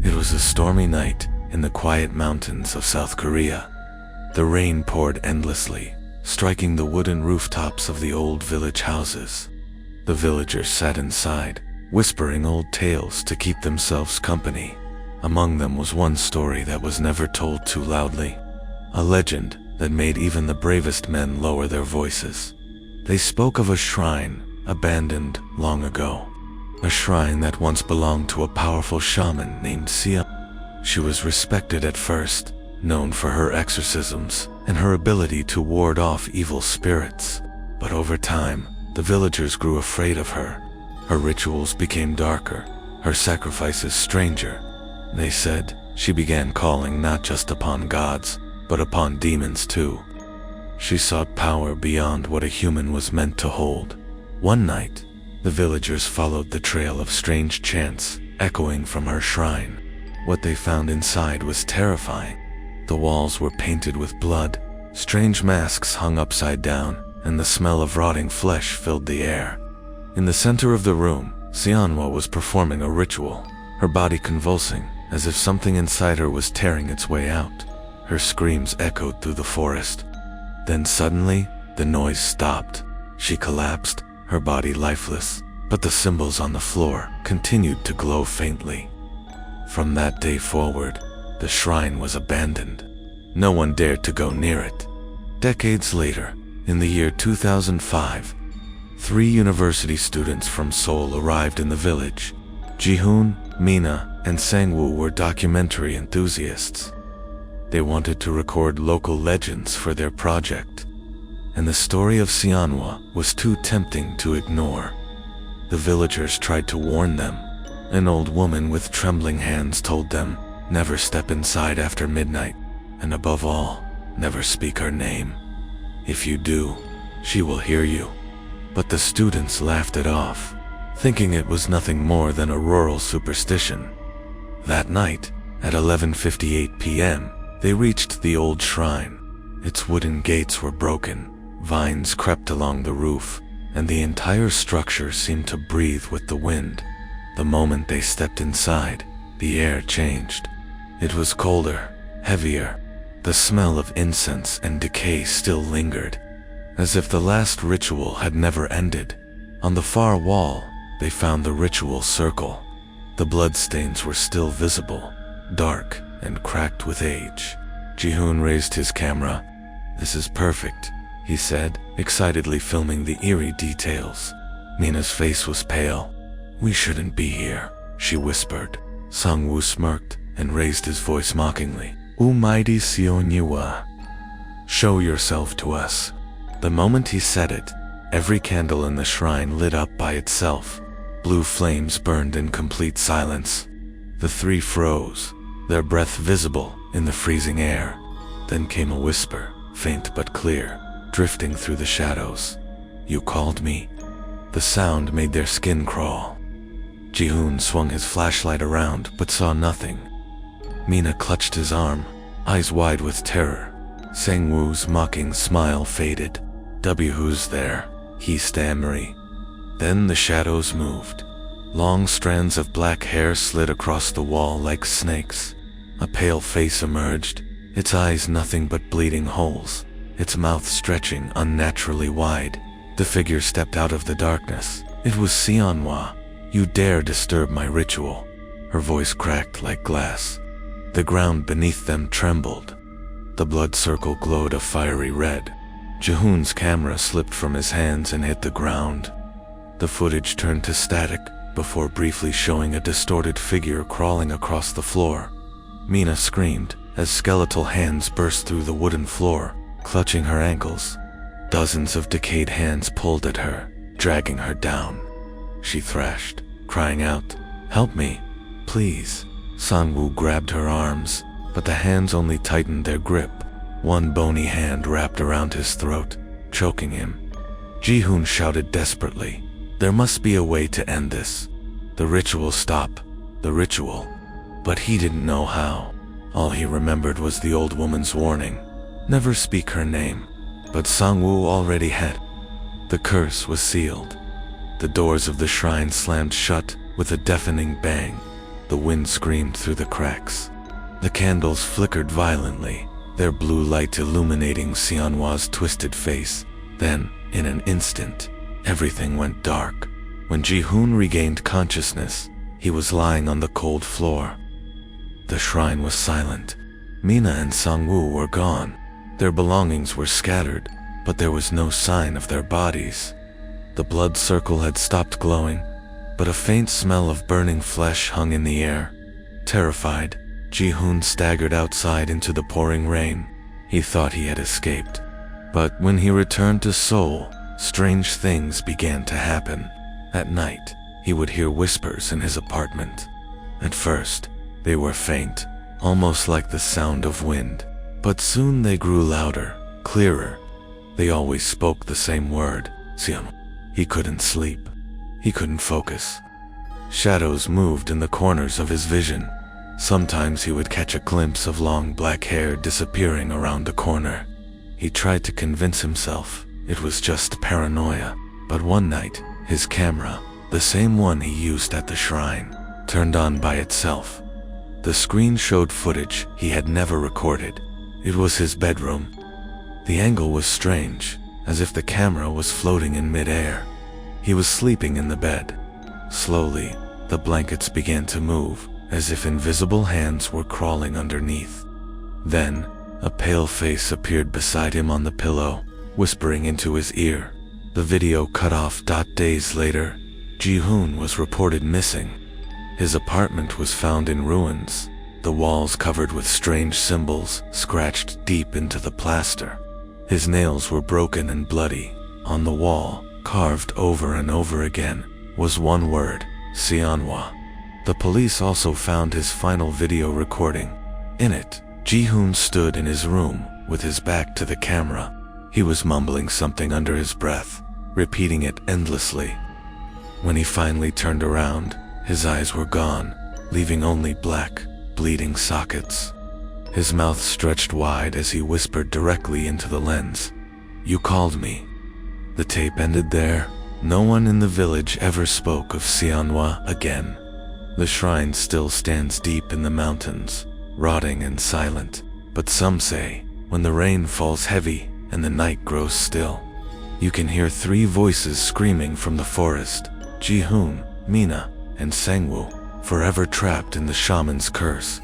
It was a stormy night in the quiet mountains of South Korea. The rain poured endlessly, striking the wooden rooftops of the old village houses. The villagers sat inside, whispering old tales to keep themselves company. Among them was one story that was never told too loudly, a legend that made even the bravest men lower their voices. They spoke of a shrine abandoned long ago, a shrine that once belonged to a powerful shaman named Sianwa. She was respected at first, known for her exorcisms and her ability to ward off evil spirits. But over time, the villagers grew afraid of her. Her rituals became darker, her sacrifices stranger. They said she began calling not just upon gods, but upon demons too. She sought power beyond what a human was meant to hold. One night, the villagers followed the trail of strange chants echoing from her shrine. What they found inside was terrifying. The walls were painted with blood, strange masks hung upside down, and the smell of rotting flesh filled the air. In the center of the room, Sianwa was performing a ritual, her body convulsing as if something inside her was tearing its way out. Her screams echoed through the forest. Then suddenly, the noise stopped. She collapsed, her body lifeless, but the symbols on the floor continued to glow faintly. From that day forward, the shrine was abandoned. No one dared to go near it. Decades later, in the year 2005, 3 university students from Seoul arrived in the village. Ji-hoon, Mina, and Sang-woo were documentary enthusiasts. They wanted to record local legends for their project, and the story of Sianwa was too tempting to ignore. The villagers tried to warn them. An old woman with trembling hands told them, never step inside after midnight, and above all, never speak her name. If you do, she will hear you. But the students laughed it off, thinking it was nothing more than a rural superstition. That night, at 11:58 p.m., they reached the old shrine. Its wooden gates were broken, vines crept along the roof, and the entire structure seemed to breathe with the wind. The moment they stepped inside, the air changed. It was colder, heavier. The smell of incense and decay still lingered, as if the last ritual had never ended. On the far wall, they found the ritual circle. The bloodstains were still visible, dark and cracked with age. Ji-hoon raised his camera. "This is perfect," he said, excitedly filming the eerie details. Mina's face was pale. "We shouldn't be here," she whispered. Sang-woo smirked and raised his voice mockingly. "Almighty Sianwa, show yourself to us." The moment he said it, every candle in the shrine lit up by itself. Blue flames burned in complete silence. The 3 froze, their breath visible in the freezing air. Then came a whisper, faint but clear, drifting through the shadows. "You called me?" The sound made their skin crawl. Ji-hoon swung his flashlight around but saw nothing. Mina clutched his arm, eyes wide with terror. Sang-woo's mocking smile faded. "Who's there?" he stammered. Then the shadows moved. Long strands of black hair slid across the wall like snakes. A pale face emerged, its eyes nothing but bleeding holes, its mouth stretching unnaturally wide. The figure stepped out of the darkness. It was Sianwa. "You dare disturb my ritual." Her voice cracked like glass. The ground beneath them trembled. The blood circle glowed a fiery red. Ji-hoon's camera slipped from his hands and hit the ground. The footage turned to static before briefly showing a distorted figure crawling across the floor. Mina screamed as skeletal hands burst through the wooden floor, clutching her ankles. Dozens of decayed hands pulled at her, dragging her down. She thrashed, crying out, "Help me, please." Sang-woo grabbed her arms, but the hands only tightened their grip. One bony hand wrapped around his throat, choking him. Ji-hoon shouted desperately, "There must be a way to end this. The ritual stop, the ritual." But he didn't know how. All he remembered was the old woman's warning, "Never speak her name." But Sang-woo already had. The curse was sealed. The doors of the shrine slammed shut with a deafening bang. the wind screamed through the cracks. The candles flickered violently, their blue light illuminating Sianwa's twisted face. Then, in an instant, everything went dark. When 𝗗𝗜𝗦𝗖𝗟𝗔𝗜𝗠𝗘𝗥 regained consciousness, he was lying on the cold floor. The shrine was silent. Mina and Sangwoo were gone. Their belongings were scattered, but there was no sign of their bodies. The blood circle had stopped glowing, but a faint smell of burning flesh hung in the air. Terrified, 𝗗𝗜𝗦𝗖𝗟𝗔𝗜𝗠𝗘𝗥 staggered outside into the pouring rain. He thought he had escaped. But when he returned to Seoul, strange things began to happen. At night, he would hear whispers in his apartment. At first, they were faint, almost like the sound of wind. But soon they grew louder, clearer. They always spoke the same word, Sianwa. He couldn't sleep. He couldn't focus. Shadows moved in the corners of his vision. Sometimes he would catch a glimpse of long black hair disappearing around a corner. He tried to convince himself it was just paranoia, but one night, his camera, the same one he used at the shrine, turned on by itself. The screen showed footage he had never recorded. It was his bedroom. The angle was strange, as if the camera was floating in mid-air. He was sleeping in the bed. Slowly, the blankets began to move, as if invisible hands were crawling underneath. Then, a pale face appeared beside him on the pillow, whispering into his ear. The video cut off. Days later, 𝗗𝗜𝗦𝗖𝗟𝗔𝗜𝗠𝗘𝗥 was reported missing. His apartment was found in ruins, the walls covered with strange symbols scratched deep into the plaster. His nails were broken and bloody. On the wall, carved over and over again, was one word, Sianwa. The police also found his final video recording. In it, 𝗗𝗜𝗦𝗖𝗟𝗔𝗜𝗠𝗘𝗥 stood in his room, with his back to the camera. He was mumbling something under his breath, repeating it endlessly. When he finally turned around, his eyes were gone, leaving only black, bleeding sockets. His mouth stretched wide as he whispered directly into the lens. "You called me." The tape ended there. No one in the village ever spoke of Sianwa again. The shrine still stands deep in the mountains, rotting and silent, but some say, when the rain falls heavy and the night grows still, you can hear three voices screaming from the forest, 𝗗𝗜𝗦𝗖𝗟𝗑𝗏, Mina, and Sangwoo, forever trapped in the shaman's curse.